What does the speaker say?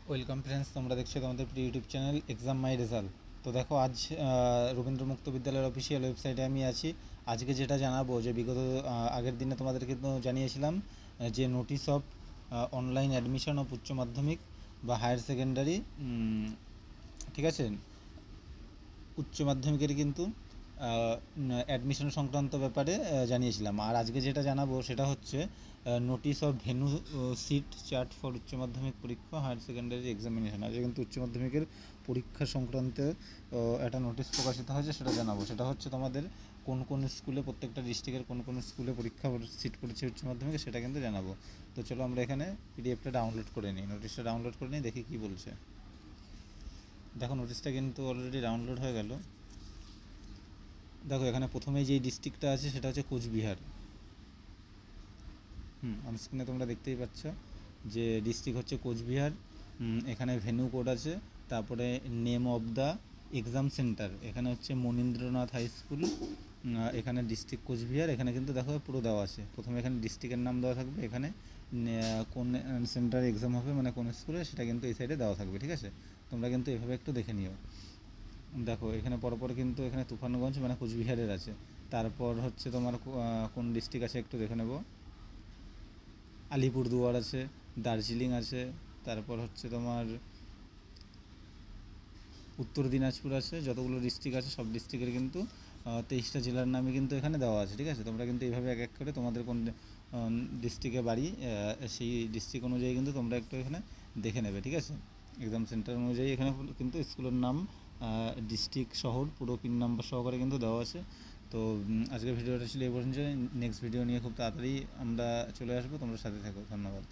Welcome friends, তোমরা দেখছো তোমাদের প্রিয় ইউটিউব চ্যানেল এক্সাম মাই রেজাল্ট। তো দেখো, আজ রবীন্দ্র মুক্ত বিদ্যালয়ের অফিসিয়াল ওয়েবসাইটে আমি আছি। আজকে যেটা জানাবো যে বিগত আগের দিনে তোমাদেরকে তো জানিয়েছিলাম যে notice of online admission of উচ্চ মাধ্যমিক বা হায়ার সেকেন্ডারি, ঠিক আছে, উচ্চ মাধ্যমিকের কিন্তু অ্যাডমিশন সংক্রান্ত ব্যাপারে জানিয়েছিলাম। আর আজকে যেটা জানাবো সেটা হচ্ছে notice of venue seat chart for Uchcha Madhyamik পরীক্ষা হায়ার সেকেন্ডারি এক্সামিনেশন। আজকে কিন্তু উচ্চ মাধ্যমিকের পরীক্ষা সংক্রান্ত একটা নোটিশ প্রকাশিত হয়েছে, সেটা জানাবো। সেটা হচ্ছে তোমাদের কোন কোন স্কুলে, প্রত্যেকটা ডিস্ট্রিক্টের কোন কোন স্কুলে পরীক্ষা সিট পড়েছে উচ্চ মাধ্যমিকে, সেটা কিন্তু জানাবো। তো চলো আমরা এখানে পিডিএফটা ডাউনলোড করে নিই, নোটিশটা ডাউনলোড করে নিই, দেখি কী বলছে। দেখো, নোটিশটা কিন্তু অলরেডি ডাউনলোড হয়ে গেল। দেখো, এখানে প্রথমেই যেই ডিস্ট্রিক্টটা আছে সেটা হচ্ছে কোচবিহার। অন স্ক্রিনে তোমরা দেখতেই পাচ্ছ যে ডিস্ট্রিক্ট হচ্ছে কোচবিহার। এখানে ভেন্যু কোড আছে, তারপরে name of the exam centre এখানে হচ্ছে মনীন্দ্রনাথ হাই স্কুল। এখানে ডিস্ট্রিক্ট কোচবিহার, এখানে কিন্তু দেখো পুরো দেওয়া আছে। প্রথমে এখানে ডিস্ট্রিক্টের নাম দেওয়া থাকবে, এখানে কোন সেন্টারে এক্সাম হবে মানে কোন স্কুলে, সেটা কিন্তু এই সাইডে দেওয়া থাকবে। ঠিক আছে, তোমরা কিন্তু এভাবে একটু দেখে নিও। দেখো, এখানে পরপর কিন্তু এখানে তুফানগঞ্জ মানে কোচবিহারের আছে। তারপর হচ্ছে তোমার কোন ডিস্ট্রিক্ট আছে একটু দেখে নেব। আলিপুরদুয়ার আছে, দার্জিলিং আছে, তারপর হচ্ছে তোমার উত্তর দিনাজপুর আছে। যতগুলো ডিস্ট্রিক্ট আছে সব ডিস্ট্রিক্টের কিন্তু 23টা জেলার নামই কিন্তু এখানে দেওয়া আছে। ঠিক আছে, তোমরা কিন্তু এইভাবে এক এক করে তোমাদের কোন ডিস্ট্রিক্টে বাড়ি, সেই ডিস্ট্রিক্ট অনুযায়ী কিন্তু তোমরা একটু এখানে দেখে নেবে। ঠিক আছে, এক্সাম সেন্টার অনুযায়ী এখানে কিন্তু স্কুলের নাম, ডিস্ট্রিক্ট, শহর পুরো পিন নাম্বার সহকারে কিন্তু দেওয়া আছে। তো আজকের ভিডিওটা ছিল এই পর্যন্ত। নেক্সট ভিডিও নিয়ে খুব তাড়াতাড়ি আমরা চলে আসবো, তোমরা সাথে থাকো। ধন্যবাদ।